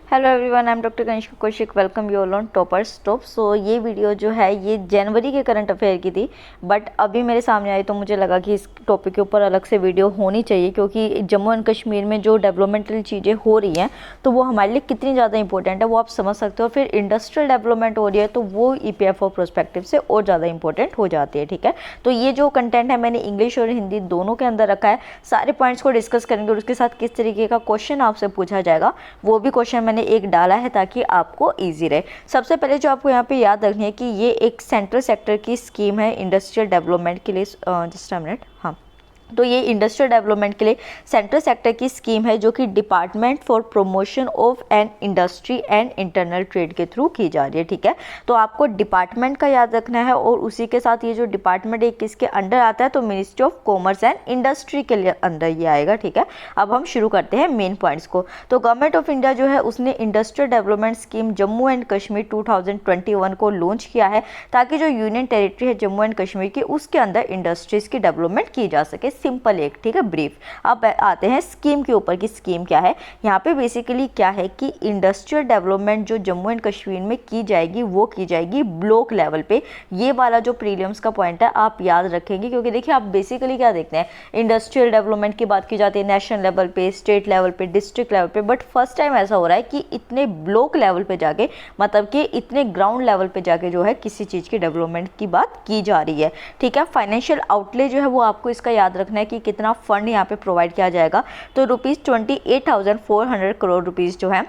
Hello everyone, I am doctor Kanishka Kaushik. Welcome you all on toppers top. So ये video जो है ये जनवरी के करंट अफेयर की थी, बट अभी मेरे सामने आई तो मुझे लगा कि इस टॉपिक के ऊपर अलग से वीडियो होनी चाहिए, क्योंकि जम्मू एंड कश्मीर में जो डेवलपमेंटल चीज़ें हो रही हैं तो वो हमारे लिए कितनी ज़्यादा इंपॉर्टेंट है वो आप समझ सकते हो। फिर इंडस्ट्रियल डेवलपमेंट हो रही है तो वो EPFO प्रोस्पेक्टिव से और ज़्यादा इंपॉर्टेंट हो जाती है। ठीक है, तो ये जो कंटेंट है मैंने इंग्लिश और हिंदी दोनों के अंदर रखा है। सारे पॉइंट्स को डिस्कस करेंगे और उसके साथ किस तरीके का क्वेश्चन आपसे पूछा जाएगा वो भी क्वेश्चन मैंने एक डाला है ताकि आपको इजी रहे। सबसे पहले जो आपको यहाँ पे याद रखनी है कि ये एक सेंट्रल सेक्टर की स्कीम है इंडस्ट्रियल डेवलपमेंट के लिए। जस्ट अ मिनट, हाँ, तो ये इंडस्ट्रियल डेवलपमेंट के लिए सेंट्रल सेक्टर की स्कीम है जो कि department for promotion of an industry and internal trade के थ्रू की जा रही है। ठीक है, तो आपको डिपार्टमेंट का याद रखना है और उसी के साथ ये जो डिपार्टमेंट है किसके अंडर आता है, तो ministry of commerce and industry के लिए अंदर ये आएगा। ठीक है, अब हम शुरू करते हैं मेन पॉइंट्स को। तो गवर्नमेंट ऑफ इंडिया जो है उसने industrial development scheme Jammu and Kashmir 2021 को लॉन्च किया है ताकि जो यूनियन टेरिटरी है जम्मू एंड कश्मीर की उसके अंदर इंडस्ट्रीज की डेवलपमेंट की जा सके। सिंपल एक, ठीक है, ब्रीफ। अब आते हैं स्कीम के ऊपर कि स्कीम क्या है। यहाँ पे बेसिकली क्या है कि इंडस्ट्रियल डेवलपमेंट जो जम्मू एंड कश्मीर में की जाएगी वो की जाएगी ब्लॉक लेवल पे। ये वाला जो प्रीलिम्स का पॉइंट है आप याद रखेंगे, क्योंकि देखिए आप बेसिकली क्या देखते हैं, इंडस्ट्रियल डेवलपमेंट की बात की जाती है नेशनल लेवल पे, स्टेट लेवल पे, डिस्ट्रिक्ट लेवल पे, बट फर्स्ट टाइम ऐसा हो रहा है कि इतने ब्लॉक लेवल पे जाके, मतलब कि इतने ग्राउंड लेवल पे जाके जो है किसी चीज़ की डेवलपमेंट की बात की जा रही है। ठीक है, फाइनेंशियल आउटले जो है वो आपको इसका याद रखना है कि कितना फंड यहाँ पे प्रोवाइड किया जाएगा। तो ₹28,400 करोड़ रुपीस जो है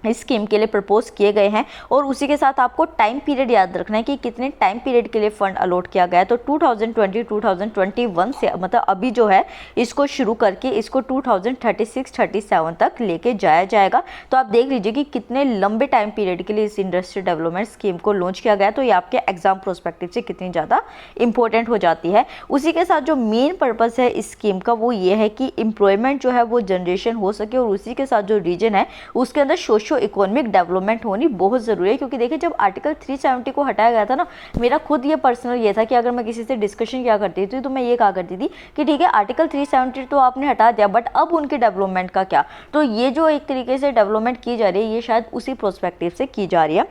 इस स्कीम के लिए प्रपोज किए गए हैं। और उसी के साथ आपको टाइम पीरियड याद रखना है कि कितने टाइम पीरियड के लिए फंड अलॉट किया गया है। तो 2020-2021 से, मतलब अभी जो है इसको शुरू करके इसको 2036-37 तक लेके जाया जाएगा। तो आप देख लीजिए कि कितने लंबे टाइम पीरियड के लिए इस इंडस्ट्रियल डेवलपमेंट स्कीम को लॉन्च किया गया है। तो ये आपके एग्जाम प्रोस्पेक्टिव से कितनी ज़्यादा इंपॉर्टेंट हो जाती है। उसी के साथ जो मेन पर्पज़ है इस स्कीम का वो ये है कि एम्प्लॉयमेंट जो है वो जनरेशन हो सके, और उसी के साथ जो रीजन है उसके अंदर सोशो इकोनॉमिक डेवलपमेंट होनी बहुत ज़रूरी है। क्योंकि देखिए जब आर्टिकल 370 को हटाया गया था ना, मेरा खुद ये पर्सनल ये था कि अगर मैं किसी से डिस्कशन किया करती थी तो मैं ये कहा करती थी कि ठीक है आर्टिकल 370 तो आपने हटा दिया, बट अब उनके डेवलपमेंट का क्या। तो ये जो एक तरीके से डेवलपमेंट की जा रही है ये शायद उसी प्रोस्पेक्टिव से की जा रही है।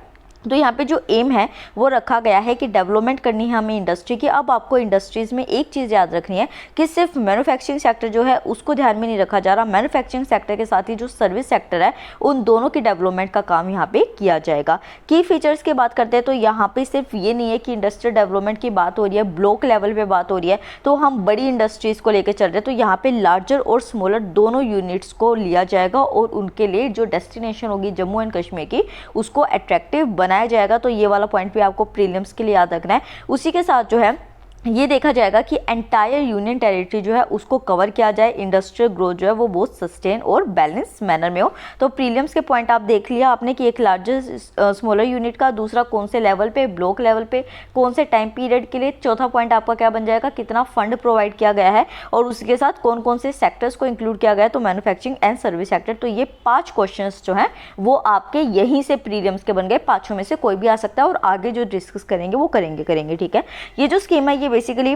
तो यहाँ पे जो एम है वो रखा गया है कि डेवलपमेंट करनी है हमें इंडस्ट्री की। अब आपको इंडस्ट्रीज़ में एक चीज़ याद रखनी है कि सिर्फ मैन्युफैक्चरिंग सेक्टर जो है उसको ध्यान में नहीं रखा जा रहा, मैन्युफैक्चरिंग सेक्टर के साथ ही जो सर्विस सेक्टर है उन दोनों की डेवलपमेंट का काम यहाँ पे किया जाएगा। की फीचर्स की बात करते हैं तो यहाँ पे सिर्फ ये नहीं है कि इंडस्ट्रियल डेवलपमेंट की बात हो रही है, ब्लॉक लेवल पर बात हो रही है तो हम बड़ी इंडस्ट्रीज़ को लेकर चल रहे हैं। तो यहाँ पे लार्जर और स्मॉलर दोनों यूनिट्स को लिया जाएगा और उनके लिए जो डेस्टिनेशन होगी जम्मू एंड कश्मीर की उसको अट्रैक्टिव बनाया जाएगा। तो ये वाला पॉइंट भी आपको प्रीलिम्स के लिए याद रखना है। उसी के साथ जो है ये देखा जाएगा कि एंटायर यूनियन टेरिटरी जो है उसको कवर किया जाए, इंडस्ट्रियल ग्रोथ जो है वो बहुत सस्टेन और बैलेंस मैनर में हो। तो प्रीलिम्स के पॉइंट आप देख लिया आपने कि एक लार्जेस्ट स्मॉलर यूनिट का, दूसरा कौन से लेवल पे, ब्लॉक लेवल पे, कौन से टाइम पीरियड के लिए, चौथा पॉइंट आपका क्या बन जाएगा, कितना फंड प्रोवाइड किया गया है, और उसके साथ कौन कौन से सेक्टर्स को इंक्लूड किया गया है, तो मैन्युफैक्चरिंग एंड सर्विस सेक्टर। तो ये 5 क्वेश्चन जो हैं वो आपके यहीं से प्रीलिम्स के बन गए, 5 में से कोई भी आ सकता है और आगे जो डिस्कस करेंगे वो करेंगे। ठीक है, ये जो स्कीम है ये बेसिकली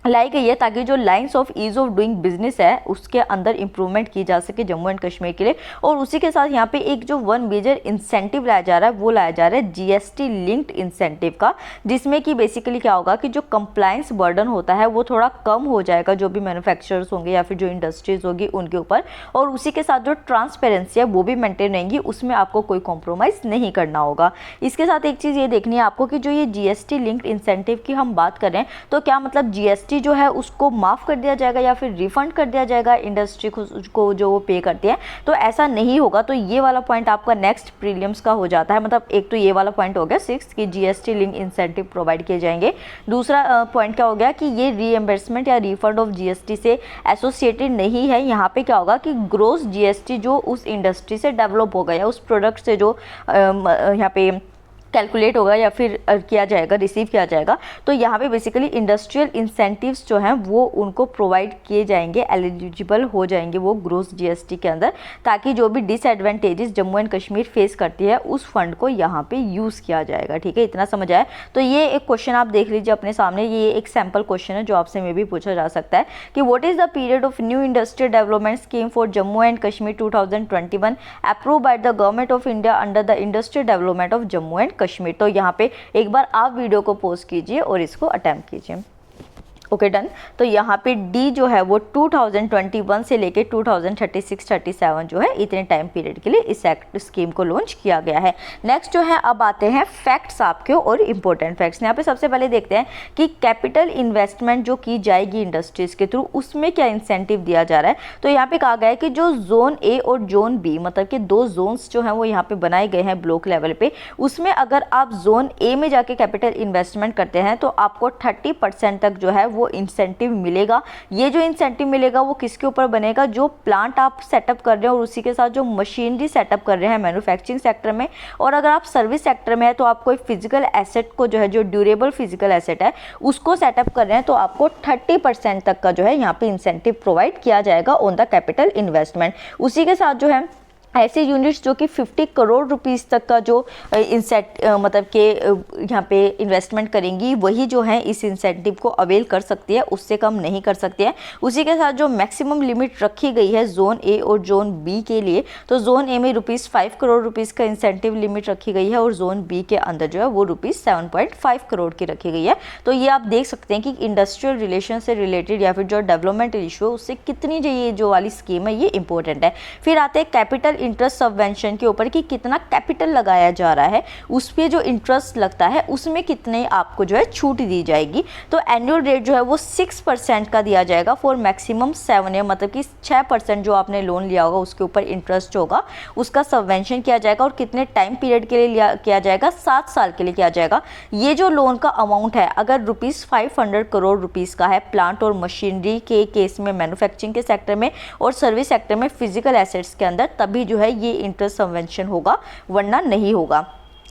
लाई गई है ताकि जो lines of ease of doing business है उसके अंदर इंप्रूवमेंट की जा सके जम्मू एंड कश्मीर के लिए। और उसी के साथ यहाँ पे एक जो वन मेजर इंसेंटिव लाया जा रहा है वो लाया जा रहा है GST लिंक्ड इंसेंटिव का, जिसमें कि बेसिकली क्या होगा कि जो कंप्लायंस बर्डन होता है वो थोड़ा कम हो जाएगा जो भी मैन्युफैक्चरर्स होंगे या फिर जो इंडस्ट्रीज होगी उनके ऊपर, और उसी के साथ जो ट्रांसपेरेंसी है वो भी मेंटेन रहेंगी, उसमें आपको कोई कॉम्प्रोमाइज़ नहीं करना होगा। इसके साथ एक चीज़ ये देखनी है आपको कि जो ये GST लिंक्ड इंसेंटिव की हम बात कर रहे हैं तो क्या मतलब GST जो है उसको माफ़ कर दिया जाएगा या फिर रिफंड कर दिया जाएगा इंडस्ट्री को जो वो पे करती है, तो ऐसा नहीं होगा। तो ये वाला पॉइंट आपका नेक्स्ट प्रीलिम्स का हो जाता है। मतलब एक तो ये वाला पॉइंट हो गया 6 कि GST लिंक इंसेंटिव प्रोवाइड किए जाएंगे। दूसरा पॉइंट क्या हो गया कि ये रीएम्बर्समेंट या रिफंड ऑफ GST से एसोसिएटेड नहीं है। यहाँ पे क्या होगा कि ग्रोस GST जो उस इंडस्ट्री से डेवलप हो गया, उस प्रोडक्ट से जो यहाँ पे कैलकुलेट होगा या फिर किया जाएगा, रिसीव किया जाएगा। तो यहाँ पे बेसिकली इंडस्ट्रियल इंसेंटिव्स जो हैं वो उनको प्रोवाइड किए जाएंगे, एलिजिबल हो जाएंगे वो ग्रोस जीएसटी के अंदर, ताकि जो भी disadvantages Jammu and Kashmir face करती है उस फंड को यहाँ पे यूज़ किया जाएगा। ठीक है, इतना समझ आया। तो ये एक क्वेश्चन आप देख लीजिए अपने सामने, ये एक सैम्पल क्वेश्चन है जो आपसे मे भी पूछा जा सकता है कि what is the period of new industrial development scheme for Jammu and Kashmir 2021 approve by the government of India under the industrial development of Jammu and Kashmir. तो यहाँ पे एक बार आप वीडियो को पॉज कीजिए और इसको अटेम्प्ट कीजिए। Okay done. तो यहाँ पे डी जो है वो 2021 से लेके 2036-37 जो है इतने टाइम पीरियड के लिए इस स्कीम को लॉन्च किया गया है। नेक्स्ट जो है, अब आते हैं फैक्ट्स आपके और इम्पोर्टेंट फैक्ट्स। यहाँ पे सबसे पहले देखते हैं कि कैपिटल इन्वेस्टमेंट जो की जाएगी इंडस्ट्रीज के थ्रू उसमें क्या इंसेंटिव दिया जा रहा है। तो यहाँ पे कहा गया है कि जो जोन ए और जोन बी, मतलब कि 2 जोन्स जो हैं वो यहाँ पे बनाए गए हैं ब्लॉक लेवल पे, उसमें अगर आप जोन ए में जाके कैपिटल इन्वेस्टमेंट करते हैं तो आपको 30% तक जो है वो इंसेंटिव मिलेगा। ये जो इंसेंटिव मिलेगा वो किसके ऊपर बनेगा, जो प्लांट आप सेटअप कर रहे हैं और उसी के साथ जो मशीनरी सेटअप कर रहे हैं मैन्युफैक्चरिंग सेक्टर में, और अगर आप सर्विस सेक्टर में है तो आप कोई फिजिकल एसेट को जो है, जो ड्यूरेबल फिजिकल एसेट है उसको सेटअप कर रहे हैं, तो आपको 30% तक का जो है यहाँ पे इंसेंटिव प्रोवाइड किया जाएगा ऑन द कैपिटल इन्वेस्टमेंट। उसी के साथ जो है ऐसे यूनिट्स जो कि 50 करोड़ रुपीस तक का जो मतलब के यहाँ पे इन्वेस्टमेंट करेंगी वही जो है इस इंसेंटिव को अवेल कर सकती है, उससे कम नहीं कर सकती है। उसी के साथ जो मैक्सिमम लिमिट रखी गई है जोन ए और जोन बी के लिए, तो जोन ए में ₹5 करोड़ रुपीस का इंसेंटिव लिमिट रखी गई है और जोन बी के अंदर जो है वो ₹7.5 करोड़ की रखी गई है। तो ये आप देख सकते हैं कि इंडस्ट्रियल रिलेशन से रिलेटेड या फिर जो डेवलपमेंट इशू है उससे कितनी जो ये जो वाली स्कीम है ये इंपॉर्टेंट है। फिर आते हैं कैपिटल इंटरेस्ट सबवेंशन के ऊपर कि कितना कैपिटल लगाया जा रहा है, उस पर जो इंटरेस्ट लगता है उसमें कितने आपको जो है छूट दी जाएगी। तो एनुअल रेट जो है वो 6% का दिया जाएगा फॉर मैक्सिमम 7 ईयर, मतलब कि 6% जो आपने लोन लिया होगा उसके ऊपर इंटरेस्ट होगा, उसका सबवेंशन किया जाएगा। और कितने टाइम पीरियड के लिए किया जाएगा, 7 साल के लिए किया जाएगा। ये जो लोन का अमाउंट है अगर ₹500 करोड़ रुपीस का है प्लांट और मशीनरी के केस में, मैन्युफैक्चरिंग के सेक्टर में और सर्विस सेक्टर में फिजिकल एसेट्स के अंदर, तभी जो है ये इंटरेस्ट सबवेंशन होगा, वरना नहीं होगा।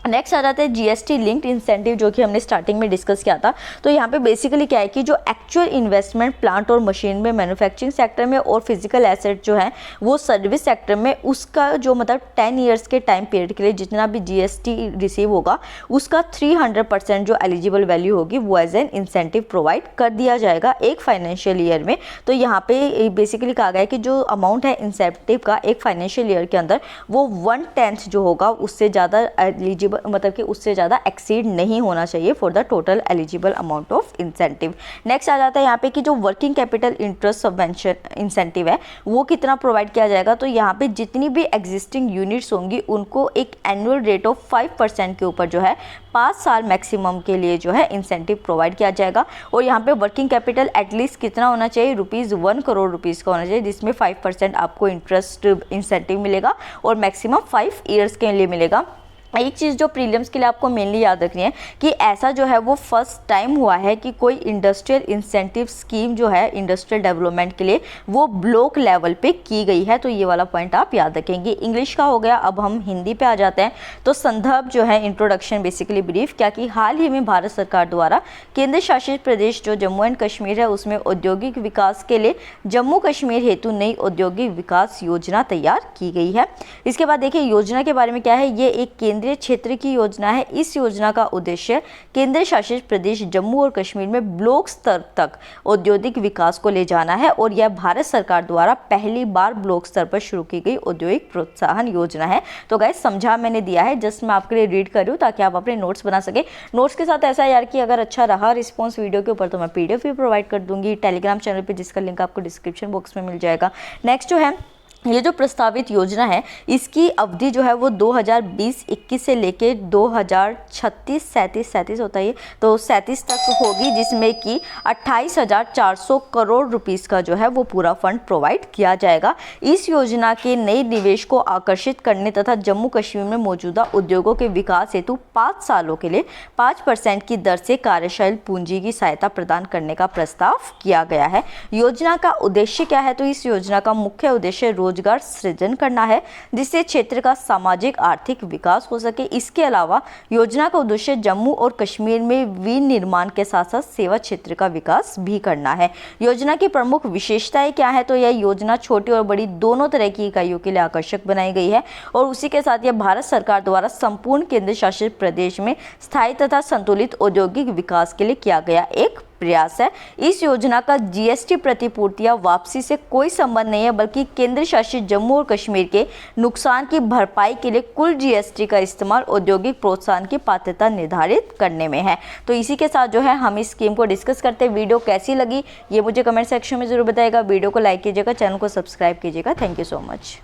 नेक्स्ट आ जाता है जीएसटी लिंक्ड इंसेंटिव, जो कि हमने स्टार्टिंग में डिस्कस किया था। तो यहाँ पे बेसिकली क्या है कि जो एक्चुअल इन्वेस्टमेंट प्लांट और मशीन में, मैन्युफैक्चरिंग सेक्टर में और फिजिकल एसेट जो है वो सर्विस सेक्टर में, उसका जो मतलब 10 ईयर्स के टाइम पीरियड के लिए जितना भी जीएसटी रिसीव होगा उसका 300% जो एलिजिबल वैल्यू होगी वो एज एन इंसेंटिव प्रोवाइड कर दिया जाएगा एक फाइनेंशियल ईयर में। तो यहाँ पे बेसिकली कहा गया है कि जो अमाउंट है इंसेंटिव का एक फाइनेंशियल ईयर के अंदर वो 1/10 जो होगा उससे ज़्यादा एलिजिबल, मतलब कि उससे ज़्यादा एक्सीड नहीं होना चाहिए for the total eligible amount of incentive. Next आ जाता है यहाँ पे कि जो working capital interest subvention incentive है वो कितना प्रोवाइड किया जाएगा। तो यहाँ पे जितनी भी एग्जिस्टिंग यूनिट्स होंगी उनको एक एनुअल रेट ऑफ 5% के ऊपर जो है 5 साल मैक्सिमम के लिए जो है इंसेंटिव प्रोवाइड किया जाएगा। और यहाँ पे वर्किंग कैपिटल एटलीस्ट कितना होना चाहिए, ₹1 करोड़ रुपीस का होना चाहिए, जिसमें 5% आपको इंटरेस्ट इंसेंटिव मिलेगा और मैक्सिमम 5 ईयर्स के लिए मिलेगा। एक चीज़ जो प्रीलिम्स के लिए आपको मेनली याद रखनी है कि ऐसा जो है वो फर्स्ट टाइम हुआ है कि कोई इंडस्ट्रियल इंसेंटिव स्कीम जो है इंडस्ट्रियल डेवलपमेंट के लिए वो ब्लॉक लेवल पे की गई है। तो ये वाला पॉइंट आप याद रखेंगे। इंग्लिश का हो गया, अब हम हिंदी पे आ जाते हैं। तो संदर्भ जो है, इंट्रोडक्शन बेसिकली ब्रीफ, क्या कि हाल ही में भारत सरकार द्वारा केंद्र शासित प्रदेश जो जम्मू एंड कश्मीर है उसमें औद्योगिक विकास के लिए जम्मू कश्मीर हेतु नई औद्योगिक विकास योजना तैयार की गई है। इसके बाद देखिए योजना के बारे में क्या है, ये एक केंद्रीय क्षेत्र की योजना है। इस योजना का उद्देश्य केंद्र शासित प्रदेश जम्मू और कश्मीर में ब्लॉक स्तर तक औद्योगिक विकास को ले जाना है और यह भारत सरकार द्वारा पहली बार ब्लॉक स्तर पर शुरू की गई औद्योगिक प्रोत्साहन योजना है। तो गाइस समझा मैंने दिया है, जस्ट मैं आपके लिए रीड कर रही हूँ ताकि आप अपने नोट्स बना सके। नोट्स के साथ ऐसा यार कि अगर अच्छा रहा रिस्पॉन्स वीडियो के ऊपर तो मैं पीडीएफ भी प्रोवाइड कर दूंगी टेलीग्राम चैनल पर, जिसका लिंक आपको डिस्क्रिप्शन बॉक्स में मिल जाएगा। नेक्स्ट जो है, ये जो प्रस्तावित योजना है इसकी अवधि जो है वो 2020-21 से लेके 2036-37 होता है, तो 37 तक होगी, जिसमें कि 28,400 करोड़ रुपीस का जो है वो पूरा फंड प्रोवाइड किया जाएगा। इस योजना के नए निवेश को आकर्षित करने तथा जम्मू कश्मीर में मौजूदा उद्योगों के विकास हेतु 5 सालों के लिए 5% की दर से कार्यशील पूंजी की सहायता प्रदान करने का प्रस्ताव किया गया है। योजना का उद्देश्य क्या है, तो इस योजना का मुख्य उद्देश्य रोजगार सृजन करना है जिससे क्षेत्र का सामाजिक आर्थिक विकास हो सके। इसके अलावा योजना का उद्देश्य जम्मू और कश्मीर में विनिर्माण के साथ साथ सेवा क्षेत्र का विकास भी करना है। योजना की प्रमुख विशेषताएं क्या है, तो यह योजना छोटी और बड़ी दोनों तरह की इकाइयों के लिए आकर्षक बनाई गई है और उसी के साथ यह भारत सरकार द्वारा संपूर्ण केंद्र शासित प्रदेश में स्थायी तथा संतुलित औद्योगिक विकास के लिए किया गया एक प्रयास है। इस योजना का जीएसटी प्रतिपूर्ति या वापसी से कोई संबंध नहीं है, बल्कि केंद्र शासित जम्मू और कश्मीर के नुकसान की भरपाई के लिए कुल जीएसटी का इस्तेमाल औद्योगिक प्रोत्साहन की पात्रता निर्धारित करने में है। तो इसी के साथ जो है हम इस स्कीम को डिस्कस करते हैं। वीडियो कैसी लगी ये मुझे कमेंट सेक्शन में जरूर बताइएगा। वीडियो को लाइक कीजिएगा, चैनल को सब्सक्राइब कीजिएगा। Thank you so much.